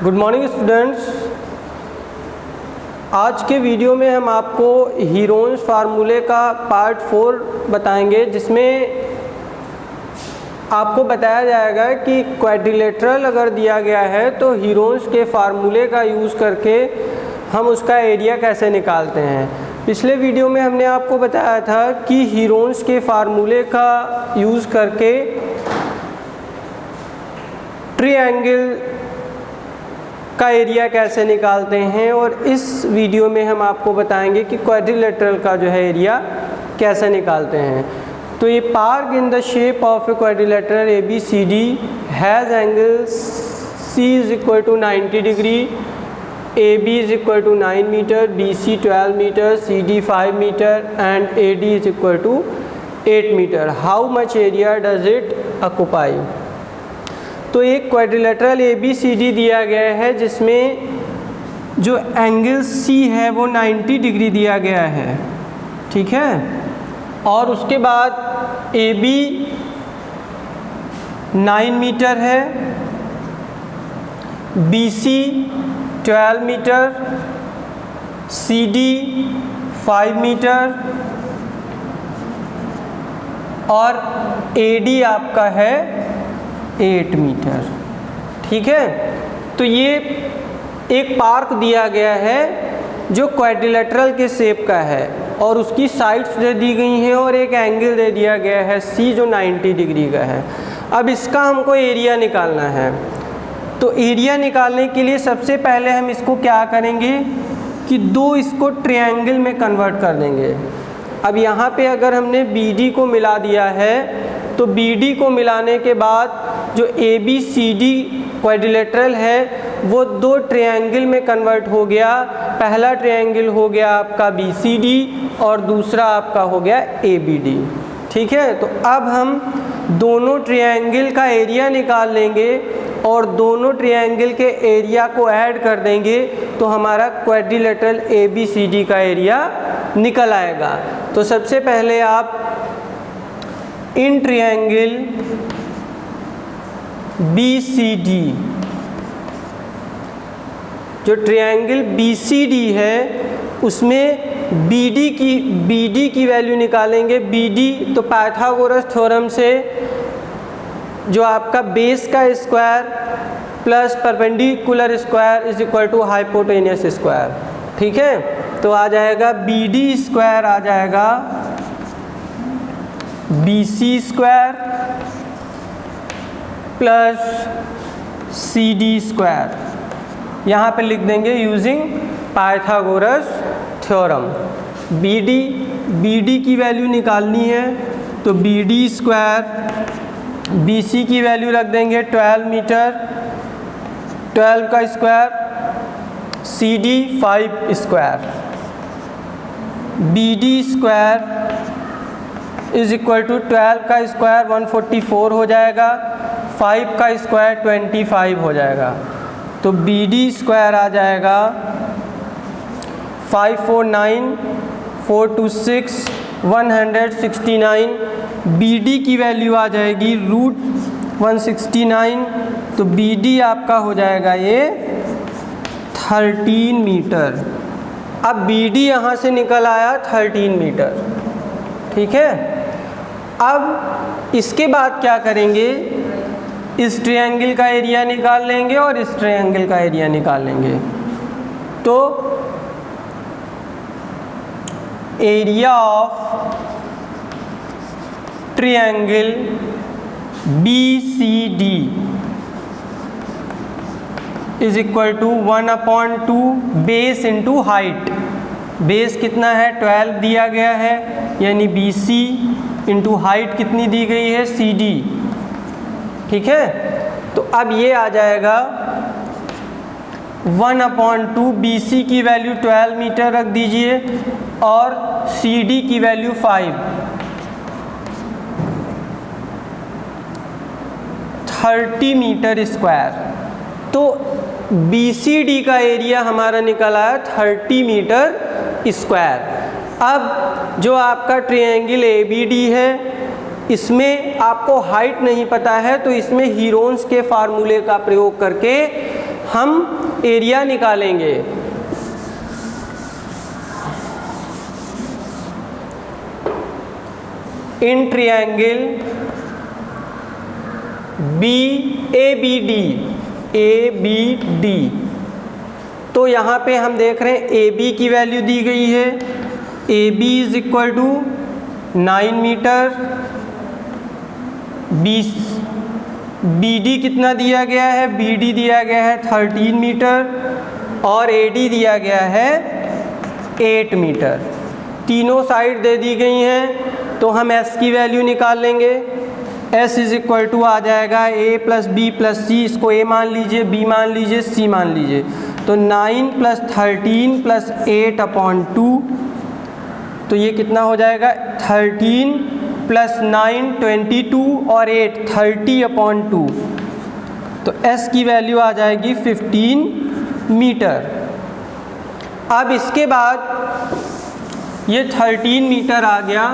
Good morning students. आज के video में हम आपको हीरोन्स फार्मूले का पार्ट 4 बताएंगे, जिसमें आपको बताया जाएगा कि क्वाड्रिलेटरल अगर दिया गया है तो हीरोन्स के फार्मूले का यूज़ करके हम उसका एरिया कैसे निकालते हैं। पिछले वीडियो में हमने आपको बताया था कि हीरोन्स के फार्मूले का यूज़ करके ट्रायंगल का एरिया कैसे निकालते हैं, और इस वीडियो में हम आपको बताएंगे कि क्वाड्रिलेटरल का जो है एरिया कैसे निकालते हैं। तो ये park in the shape of a quadrilateral ABCD has angle C is equal to 90 degree, AB is equal to 9 metre, BC 12 metre, CD 5 metre and AD is equal to 8 metre. How much area does it occupy. तो एक quadrilateral ABCD दिया गया है जिसमें जो angle C है वो 90 degree दिया गया है, ठीक है। और उसके बाद AB 9 मीटर है, BC 12 मीटर, CD 5 मीटर और AD आपका है 8 मीटर, ठीक है। तो ये एक पार्क दिया गया है जो क्वाड्रिलेटरल के शेप का है और उसकी साइड्स दे दी गई हैं और एक एंगल दे दिया गया है C जो 90 डिग्री का है। अब इसका हमको एरिया निकालना है। तो एरिया निकालने के लिए सबसे पहले हम इसको क्या करेंगे कि इसको ट्रायंगल में कन्वर्ट कर देंगे। अब यहाँ पे अगर हमने BD को मिला दिया है तो BD को मिलाने के बाद जो ABCD क्वाड्रिलेटरल है वो 2 ट्रायंगल में कन्वर्ट हो गया। पहला ट्रायंगल हो गया आपका BCD और दूसरा आपका हो गया ABD, ठीक है। तो अब हम दोनों ट्रायंगल का एरिया निकाल लेंगे और दोनों ट्रायंगल के एरिया को ऐड कर देंगे तो हमारा क्वाड्रिलेटरल ABCD का एरिया निकल आएगा। तो सबसे पहले आप इन ट्रायंगल BCD, जो ट्रायंगल BCD है उसमें BD की वैल्यू निकालेंगे। BD तो पाइथागोरस थ्योरम से जो आपका बेस का square plus perpendicular square is equal to hypotenuse square, ठीक है। तो आ जाएगा BD स्क्वायर आ जाएगा BC square plus CD square. यहाँ पे लिख देंगे यूजिंग पाइथागोरस थ्योरम। BD की वैल्यू निकालनी है तो BD स्क्वायर, BC की वैल्यू रख देंगे 12 मीटर, 12 का square, CD 5 square. BD square is equal to 12 का स्क्वायर 144 हो जाएगा, 5 का स्क्वायर 25 हो जाएगा। तो BD स्क्वायर आ जाएगा 549 426 169। BD की वैल्यू आ जाएगी √169। तो BD आपका हो जाएगा ये 13 मीटर। अब BD यहाँ से निकल आया 13 मीटर, ठीक है। अब इसके बाद क्या करेंगे, इस ट्रायंगल का एरिया निकाल लेंगे और इस ट्रायंगल का एरिया निकाल लेंगे। तो area of triangle BCD is equal to 1/2 base into height. Base कितना है 12 दिया गया है, यानी BC इंटू हाइट कितनी दी गई है CD, ठीक है। तो अब ये आ जाएगा 1/2 BC की वैल्यू 12 मीटर रख दीजिए और CD की वैल्यू 5, 30 मीटर स्क्वायर। तो BCD का एरिया हमारा निकल आया 30 मीटर स्क्वायर। अब जो आपका ट्रायंगल ABD है इसमें आपको हाइट नहीं पता है तो इसमें हीरोन्स के फार्मूले का प्रयोग करके हम एरिया निकालेंगे। इन ट्रायंगल ABD, तो यहाँ पे हम देख रहे हैं AB की वैल्यू दी गई है, AB is equal to 9 metre, BD कितना दिया गया है, BD दिया गया है 13 मीटर और AD दिया गया है 8 मीटर। तीनों साइड दे दी गई हैं, तो हम S की वैल्यू निकाल लेंगे। S इज इक्वल टू आ जाएगा A plus B plus C, इसको A मान लीजिए, B मान लीजिए, C मान लीजिए, तो 9 प्लस 13 प्लस 8/2, तो ये कितना हो जाएगा 13 प्लस 9 22 और 8 30/2, तो S की वैल्यू आ जाएगी 15 मीटर। अब इसके बाद ये 13 मीटर आ गया,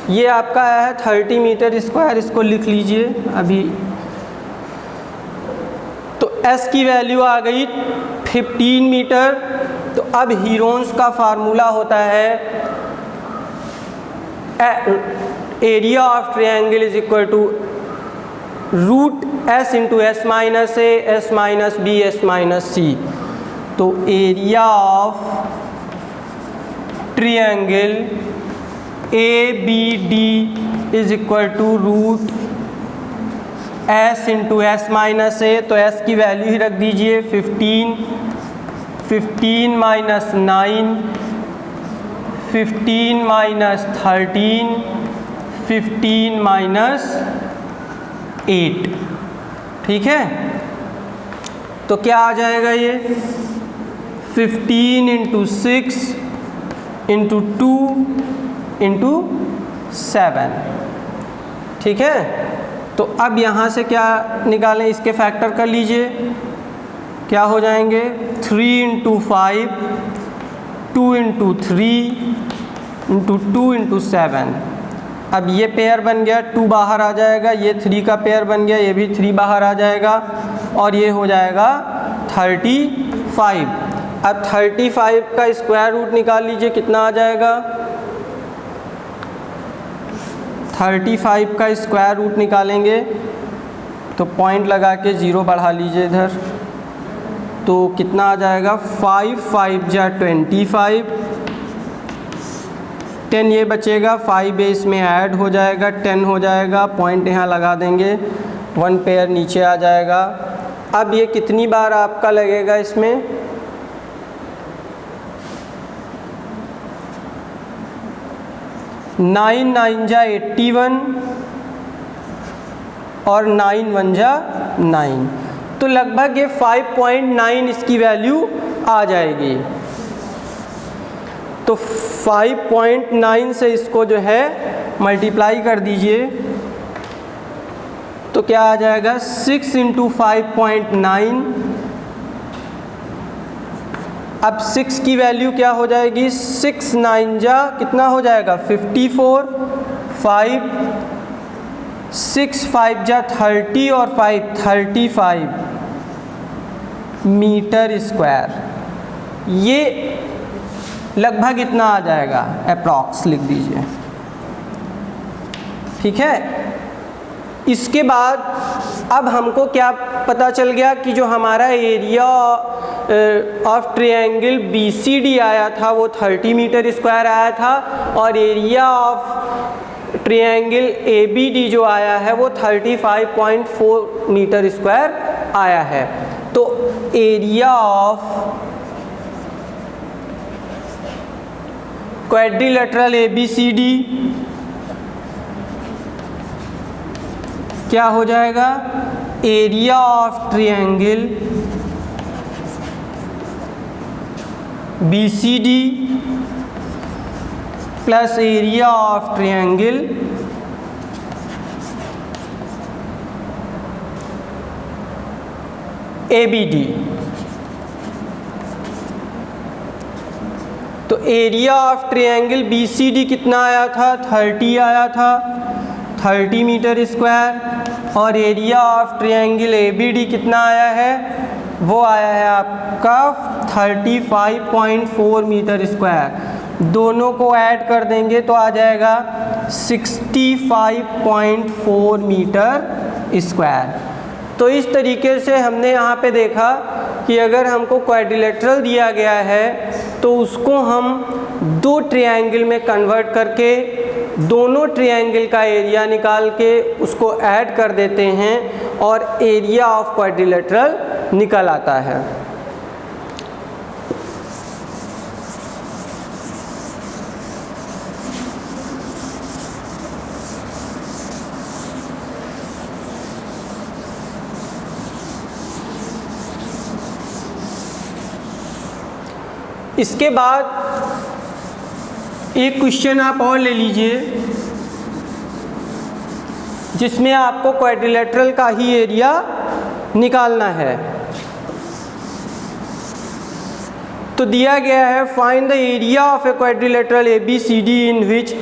ये आपका आया है 30 मीटर स्क्वायर, इसको लिख लीजिए अभी। तो S की वैल्यू आ गई 15 मीटर। तो अब हीरोन्स का फार्मूला होता है area of triangle is equal to root S into S minus A, S minus B, S minus C। तो area of triangle ABD is equal to root S into S minus A, तो S की value ही रख दीजिए 15 minus 9, 15 minus 13, 15 minus 8, ठीक है। तो क्या आ जाएगा ये 15 इंटू 6 इंटू 2 इंटू 7, ठीक है। तो अब यहाँ से क्या निकालें, इसके फैक्टर कर लीजिए, क्या हो जाएंगे 3 इंटू 5, 2 इंटू 3 इंटू 2 इंटू 7। अब ये पेयर बन गया, 2 बाहर आ जाएगा, ये 3 का पेयर बन गया, ये भी 3 बाहर आ जाएगा और ये हो जाएगा 35। अब 35 का स्क्वायर रूट निकाल लीजिए, कितना आ जाएगा 35 का स्क्वायर रूट निकालेंगे तो पॉइंट लगा के 0 बढ़ा लीजिए इधर, तो कितना आ जाएगा 5 5 जा 25, 10 ये बचेगा, 5 बेस में ऐड हो जाएगा, 10 हो जाएगा, पॉइंट यहाँ लगा देंगे, 1 पेयर नीचे आ जाएगा। अब ये कितनी बार आपका लगेगा इसमें 9 9 जा 81 और 9 1 जा 9, तो लगभग ये 5.9 इसकी वैल्यू आ जाएगी। तो 5.9 से इसको जो है मल्टीप्लाई कर दीजिए, तो क्या आ जाएगा 6 इंटू 5.9। अब 6 की वैल्यू क्या हो जाएगी, 6 9 जा कितना हो जाएगा 54, 5 6 5 जा 30 और 5 35 मीटर स्क्वायर। ये लगभग इतना आ जाएगा, अप्रॉक्स लिख दीजिए, ठीक है। इसके बाद अब हमको क्या पता चल गया कि जो हमारा एरिया ऑफ ट्रायंगल BCD आया था वो 30 मीटर स्क्वायर आया था, और एरिया ऑफ ट्रायंगल ABD जो आया है वो 35.4 मीटर स्क्वायर आया है। तो एरिया ऑफ क्वाड्रिलेटरल ABCD क्या हो जाएगा, area of triangle BCD plus area of triangle ABD। तो एरिया ऑफ ट्रायंगल BCD कितना आया था 30 आया था, 30 मीटर स्क्वायर। और एरिया ऑफ ट्रायंगल ABD कितना आया है, वो आया है आपका 35.4 मीटर स्क्वायर। दोनों को ऐड कर देंगे तो आ जाएगा 65.4 मीटर स्क्वायर। तो इस तरीके से हमने यहाँ पे देखा कि अगर हमको क्वाड्रिलेटरल दिया गया है तो उसको हम दो ट्रायंगल में कन्वर्ट करके दोनों ट्रायंगल का एरिया निकाल के उसको ऐड कर देते हैं और एरिया ऑफ क्वाड्रिलेटरल निकल आता है। इसके बाद एक क्वेश्चन आप और ले लीजिए जिसमें आपको क्वाड्रिलेटरल का ही एरिया निकालना है। तो दिया गया है find the area of a quadrilateral ABCD in which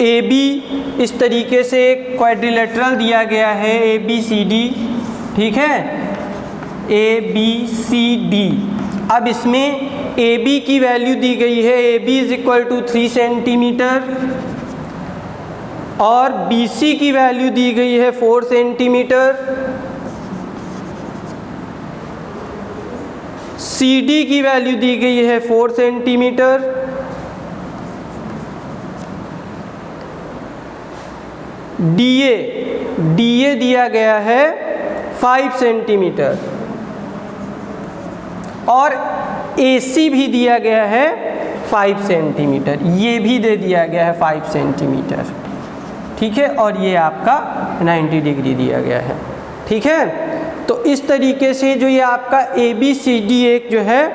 AB, इस तरीके से एक क्वाड्रिलेटरल दिया गया है ABCD, ठीक है, ABCD। अब इसमें AB की वैल्यू दी गई है, AB is equal to 3 centimetre और BC की वैल्यू दी गई है 4 सेंटीमीटर, CD की वैल्यू दी गई है 4 सेंटीमीटर, DA दिया गया है 5 सेंटीमीटर और AC भी दिया गया है 5 सेंटीमीटर, ये भी दे दिया गया है 5 सेंटीमीटर, ठीक है, और ये आपका 90 डिग्री दिया गया है, ठीक है। तो इस तरीके से जो ये आपका ABCD एक जो है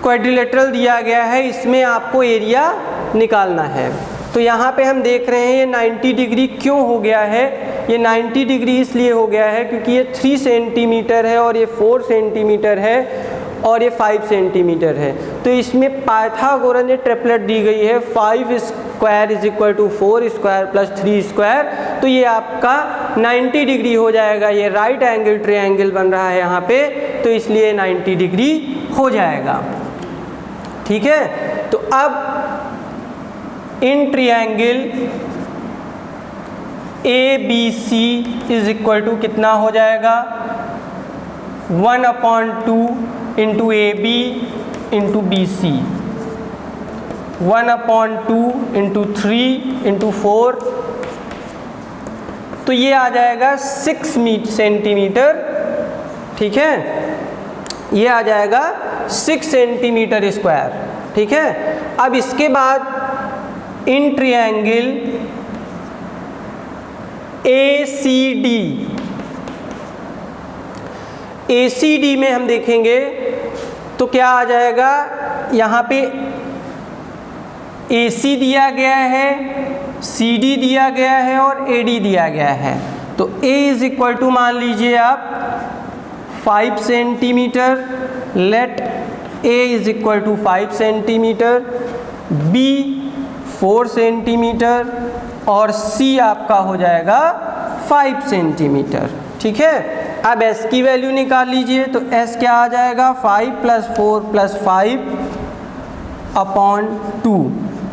क्वाड्रिलेटरल दिया गया है, इसमें आपको एरिया निकालना है। तो यहाँ पे हम देख रहे हैं ये 90 डिग्री क्यों हो गया है, ये 90 डिग्री इसलिए हो गया है क्योंकि ये 3 सेंटीमीटर है और ये 4 सेंटीमीटर है और ये 5 सेंटीमीटर है। तो इसमें पाइथागोरस ने ट्रिपलेट दी गई है 5 square is equal to 4 square plus 3 square, तो ये आपका 90 डिग्री हो जाएगा। ये राइट एंगल ट्रायंगल बन रहा है यहाँ पे, तो इसलिए 90 डिग्री हो जाएगा, ठीक है। तो अब in triangle ABC is equal to कितना हो जाएगा, 1/2 into AB into BC, 1/2 into 3 into 4, तो ये आ जाएगा 6 सेंटीमीटर, ठीक है, ये आ जाएगा 6 सेंटीमीटर स्क्वायर, ठीक है। अब इसके बाद इन ट्रायंगल ACD में हम देखेंगे तो क्या आ जाएगा, यहाँ पे AC दिया गया है, CD दिया गया है और AD दिया गया है। तो A इज इक्वल टू मान लीजिए आप 5 centimetre, let A is equal to 5 centimetre, B 4 centimetre और C आपका हो जाएगा 5 सेंटीमीटर, ठीक है। अब S की वैल्यू निकाल लीजिए, तो S क्या आ जाएगा, 5 + 4 + 5/2,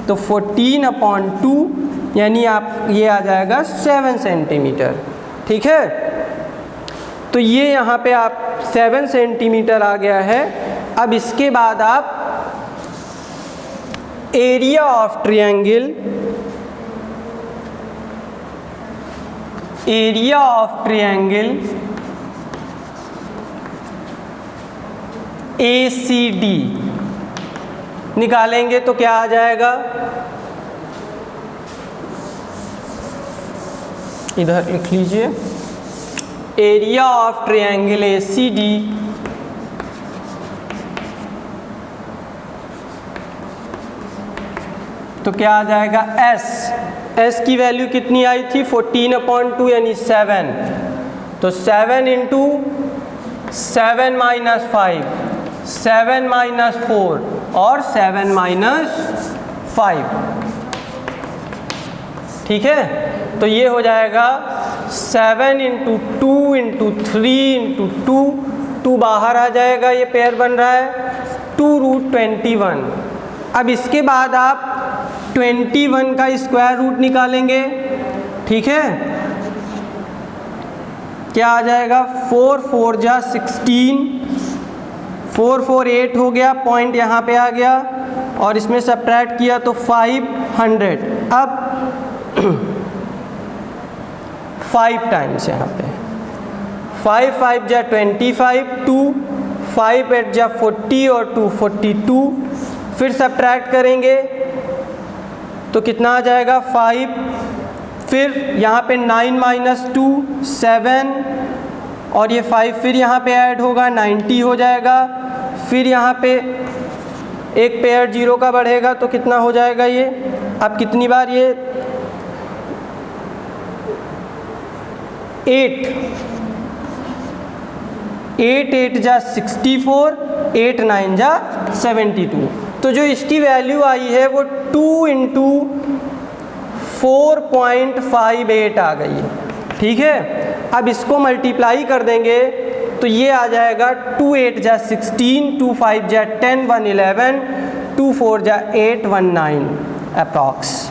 तो 14/2 यानी आप ये आ जाएगा 7 सेंटीमीटर, ठीक है। तो ये यहाँ पे आप 7 सेंटीमीटर आ गया है। अब इसके बाद आप एरिया ऑफ ट्रायंगल ACD निकालेंगे तो क्या आ जाएगा, इधर लिख लीजिए, एरिया ऑफ ट्रायंगल ACD तो क्या आ जाएगा, S की वैल्यू कितनी आई थी, 14/2 यानी 7, तो 7 इंटू 7 - 5, 7 - 4 और 7 - 5, ठीक है। तो ये हो जाएगा 7 इंटू 2 इंटू 3 इंटू 2, 2 बाहर आ जाएगा, ये पेयर बन रहा है 2√21। अब इसके बाद आप 21 का स्क्वायर रूट निकालेंगे, ठीक है। क्या आ जाएगा, 4 4 जा 16, 4 4 8 हो गया, पॉइंट यहाँ पे आ गया और इसमें सब्ट्रैक्ट किया तो 500। अब 5 टाइम्स यहाँ पे 5 5 जा 25, 2 5 8 जा 40 और 2 42, फिर सब्ट्रैक्ट करेंगे तो कितना आ जाएगा 5, फिर यहाँ पे 9 माइनस 2 7 और ये 5 फिर यहाँ पे ऐड होगा 90 हो जाएगा, फिर यहाँ पे एक पेयर जीरो का बढ़ेगा तो कितना हो जाएगा ये, अब कितनी बार ये 8 8 जा 64, 8 9 जा 72। तो जो इसकी वैल्यू आई है वो 2 इंटू 4.58 आ गई है, ठीक है। अब इसको मल्टीप्लाई कर देंगे तो ये आ जाएगा 2 8 जा 16, 2 5 जा 10, 1 11, 2 4 जा 8, 1 9 अप्रॉक्स,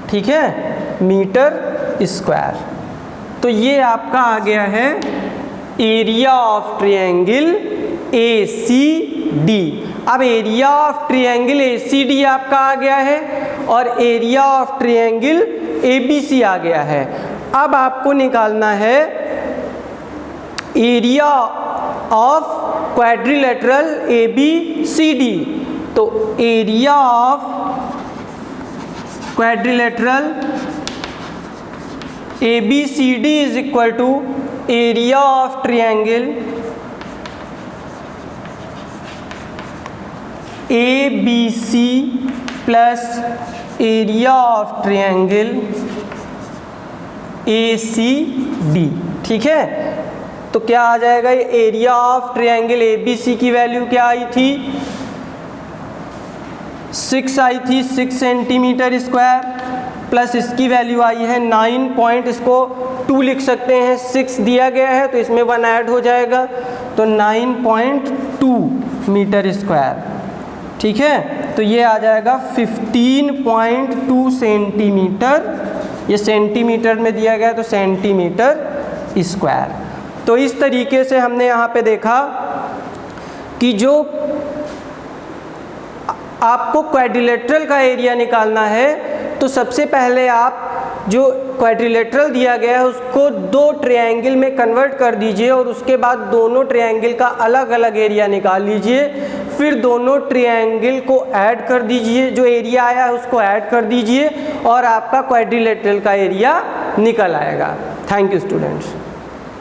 ठीक है, मीटर स्क्वायर। तो ये आपका आ गया है एरिया ऑफ ट्रायंगल ACD। अब एरिया ऑफ ट्रायंगल ACD आपका आ गया है और एरिया ऑफ ट्रायंगल ABC आ गया है। अब आपको निकालना है एरिया ऑफ क्वाड्रिलेटरल ABCD। तो area of quadrilateral ABCD is equal to area of triangle ABC plus area of triangle ACD, ठीक है। तो क्या आ जाएगा, ये एरिया ऑफ ट्रायंगल ABC की वैल्यू क्या आई थी, 6 आई थी, 6 सेंटीमीटर स्क्वायर, प्लस इसकी वैल्यू आई है 9 पॉइंट, इसको 2 लिख सकते हैं, 6 दिया गया है तो इसमें 1 ऐड हो जाएगा तो 9.2 मीटर स्क्वायर, ठीक है। तो ये आ जाएगा 15.2 सेंटीमीटर, ये सेंटीमीटर में दिया गया तो सेंटीमीटर स्क्वायर। तो इस तरीके से हमने यहाँ पे देखा कि जो आपको क्वाड्रिलेटरल का एरिया निकालना है तो सबसे पहले आप जो क्वाड्रिलेटरल दिया गया है उसको 2 ट्रायंगल में कन्वर्ट कर दीजिए और उसके बाद दोनों ट्रायंगल का अलग अलग एरिया निकाल लीजिए, फिर दोनों ट्रायंगल को ऐड कर दीजिए, जो एरिया आया है उसको ऐड कर दीजिए और आपका क्वाड्रिलेटरल का एरिया निकल आएगा। Thank you students.